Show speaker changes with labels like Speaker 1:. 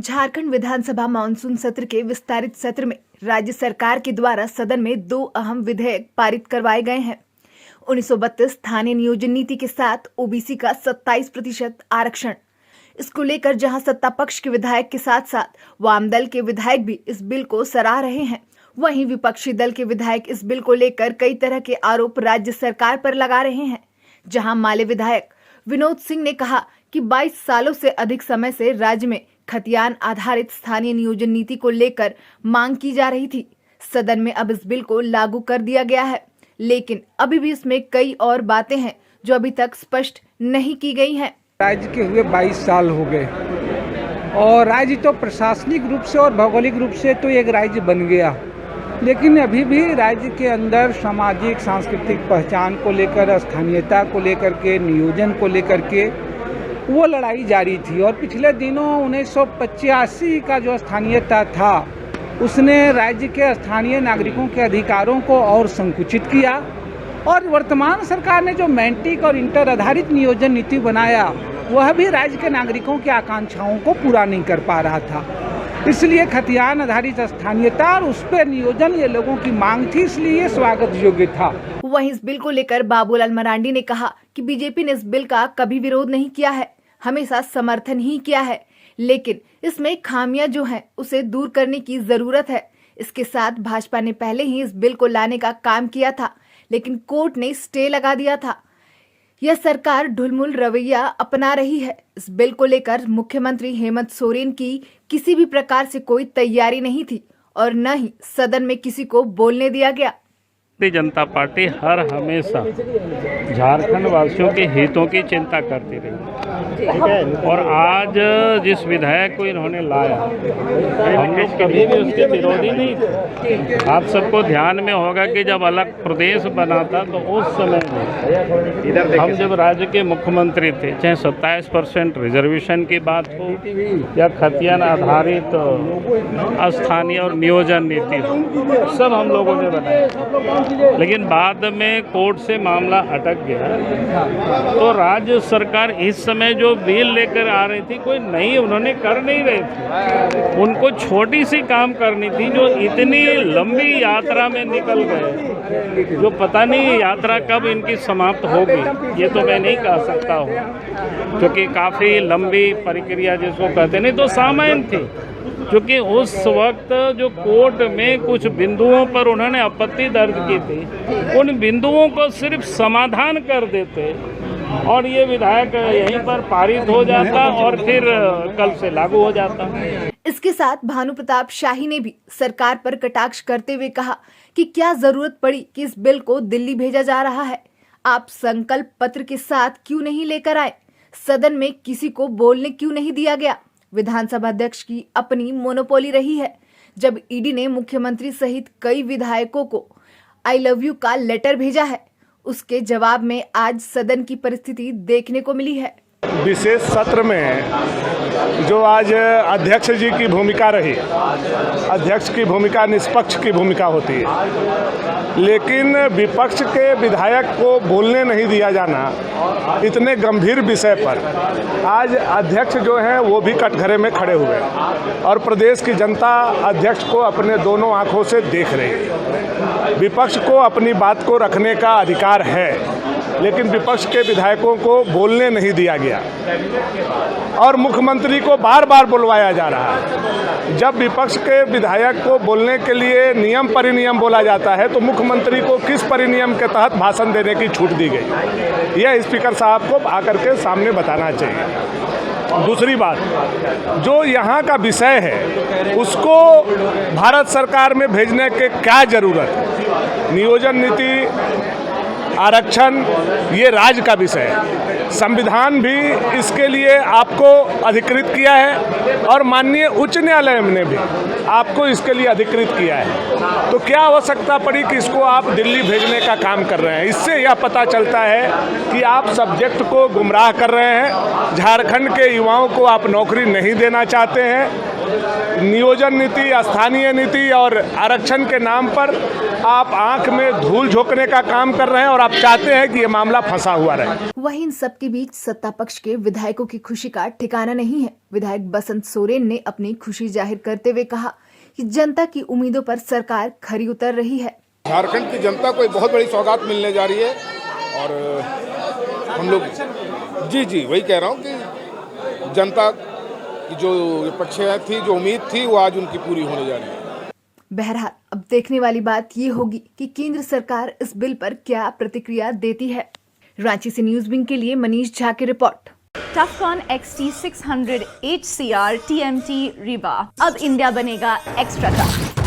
Speaker 1: झारखंड विधानसभा monsoon सत्र के विस्तारित सत्र में राज्य सरकार के द्वारा सदन में 2 अहम विधेयक पारित करवाए गए हैं। 1932 स्थानीय नियोजन नीति के साथ ओबीसी का 27% आरक्षण। इसको लेकर जहां सत्ता पक्ष के विधायक के साथ साथ वाम दल के विधायक भी इस बिल को सराह रहे हैं, वहीं विपक्षी दल के विधायक इस बिल को लेकर कई तरह के आरोप राज्य सरकार पर लगा रहे हैं। जहां माले विधायक विनोद सिंह ने कहा कि 22 सालों से अधिक समय से राज्य में खतियान आधारित स्थानीय नियोजन नीति को लेकर मांग की जा रही थी। सदन में अब इस बिल को लागू कर दिया गया है, लेकिन अभी भी इसमें कई और बातें हैं जो अभी तक स्पष्ट नहीं की गई हैं।
Speaker 2: राज्य के हुए 22 साल हो गए और राज्य तो प्रशासनिक रूप से और भौगोलिक रूप से तो एक राज्य बन गया, लेकिन अभी भी राज्य के अंदर सामाजिक सांस्कृतिक पहचान को लेकर, स्थानीयता को लेकर के, नियोजन को लेकर के वो लड़ाई जारी थी। और पिछले दिनों 1985 का जो स्थानीयता था उसने राज्य के स्थानीय नागरिकों के अधिकारों को और संकुचित किया, और वर्तमान सरकार ने जो मैंटिक और इंटर आधारित नियोजन नीति बनाया वह भी राज्य के नागरिकों की आकांक्षाओं को पूरा नहीं कर पा रहा था। इसलिए खतियान आधारित स्थानीयता और उस पर नियोजन ये लोगों की मांग थी, इसलिए ये स्वागत योग्य था।
Speaker 1: वहीं इस बिल को लेकर बाबूलाल मरांडी ने कहा कि बीजेपी ने इस बिल का कभी विरोध नहीं किया है, हमेशा समर्थन ही किया है, लेकिन इसमें खामियां जो हैं उसे दूर करने की जरूरत है। इसके साथ भाजपा ने पहले ही इस बिल को लाने का काम किया था, लेकिन कोर्ट ने स्टे लगा दिया था। यह सरकार ढुलमुल रवैया अपना रही है। इस बिल को लेकर मुख्यमंत्री हेमंत सोरेन की किसी भी प्रकार से कोई तैयारी नहीं थी और न ही सदन में किसी को बोलने दिया गया।
Speaker 3: भारतीय जनता पार्टी हर हमेशा झारखंड वासियों के हितों की चिंता करती रही, और आज जिस विधायक को इन्होंने लाया हम लोग कभी भी उसके विरोधी नहीं थे। आप सबको ध्यान में होगा कि जब अलग प्रदेश बना था तो उस समय में हम जब राज्य के मुख्यमंत्री थे, चाहे 27% रिजर्वेशन की बात हो या खतियान आधारित स्थानीय और नियोजन नीति हो, सब हम लोगों ने बनाया। लेकिन बाद में कोर्ट से मामला अटक गया, तो राज्य सरकार इस समय जो बिल लेकर आ रही थी कोई नई उन्होंने कर नहीं रहे थे। उनको छोटी सी काम करनी थी, जो इतनी लंबी यात्रा में निकल गए, जो पता नहीं यात्रा कब इनकी समाप्त होगी, ये तो मैं नहीं कह सकता हूँ, क्योंकि काफ़ी लंबी प्रक्रिया जिसको कहते नहीं तो सामान्य थी। क्योंकि उस वक्त जो कोर्ट में कुछ बिंदुओं पर उन्होंने आपत्ति दर्ज की थी, उन बिंदुओं को सिर्फ समाधान कर देते और ये विधायक यहीं पर पारित हो जाता और फिर कल से लागू हो जाता।
Speaker 1: इसके साथ भानु प्रताप शाही ने भी सरकार पर कटाक्ष करते हुए कहा कि क्या जरूरत पड़ी कि इस बिल को दिल्ली भेजा जा रहा है, आप संकल्प पत्र के साथ क्यों नहीं लेकर आए, सदन में किसी को बोलने क्यों नहीं दिया गया। विधानसभा अध्यक्ष की अपनी मोनोपोली रही है। जब ईडी ने मुख्यमंत्री सहित कई विधायकों को आई लव यू का लेटर भेजा है, उसके जवाब में आज सदन की परिस्थिति देखने को मिली है।
Speaker 4: विशेष सत्र में जो आज अध्यक्ष जी की भूमिका रही, अध्यक्ष की भूमिका निष्पक्ष की भूमिका होती है, लेकिन विपक्ष के विधायक को बोलने नहीं दिया जाना इतने गंभीर विषय पर आज अध्यक्ष जो हैं वो भी कटघरे में खड़े हुए और प्रदेश की जनता अध्यक्ष को अपने दोनों आंखों से देख रही है। विपक्ष को अपनी बात को रखने का अधिकार है, लेकिन विपक्ष के विधायकों को बोलने नहीं दिया गया और मुख्यमंत्री को बार बार बुलवाया जा रहा है। जब विपक्ष के विधायक को बोलने के लिए नियम परिनियम बोला जाता है तो मुख्यमंत्री को किस परिनियम के तहत भाषण देने की छूट दी गई, यह स्पीकर साहब को आकर के सामने बताना चाहिए। दूसरी बात, जो यहाँ का विषय है उसको भारत सरकार में भेजने के क्या ज़रूरत है। नियोजन नीति, आरक्षण ये राज्य का विषय है। संविधान भी इसके लिए आपको अधिकृत किया है और माननीय उच्च न्यायालय ने भी आपको इसके लिए अधिकृत किया है। तो क्या आवश्यकता पड़ी कि इसको आप दिल्ली भेजने का काम कर रहे हैं। इससे यह पता चलता है कि आप सब्जेक्ट को गुमराह कर रहे हैं, झारखंड के युवाओं को आप नौकरी नहीं देना चाहते हैं नियोजन नीति, स्थानीय नीति और आरक्षण के नाम पर आप आंख में धूल झोंकने का काम कर रहे हैं और आप चाहते हैं कि ये मामला फंसा हुआ रहे।
Speaker 1: वहीं इन सबके बीच सत्ता पक्ष के विधायकों की खुशी का ठिकाना नहीं है। विधायक बसंत सोरेन ने अपनी खुशी जाहिर करते हुए कहा कि जनता की उम्मीदों पर सरकार खरी उतर रही है।
Speaker 5: झारखंड की जनता को एक बहुत बड़ी सौगात मिलने जा रही है और हम लोग जी वही कह रहा हूँ कि जनता की जो अपेक्षा थी, जो उम्मीद थी, वो आज उनकी पूरी होने जा रही है।
Speaker 1: बहरहाल अब देखने वाली बात ये होगी कि केंद्र सरकार इस बिल पर क्या प्रतिक्रिया देती है। रांची से न्यूज विंग के लिए मनीष झा की report.
Speaker 6: टफकॉन XT600 HCR TMT Riba, अब इंडिया बनेगा एक्स्ट्रा टफ।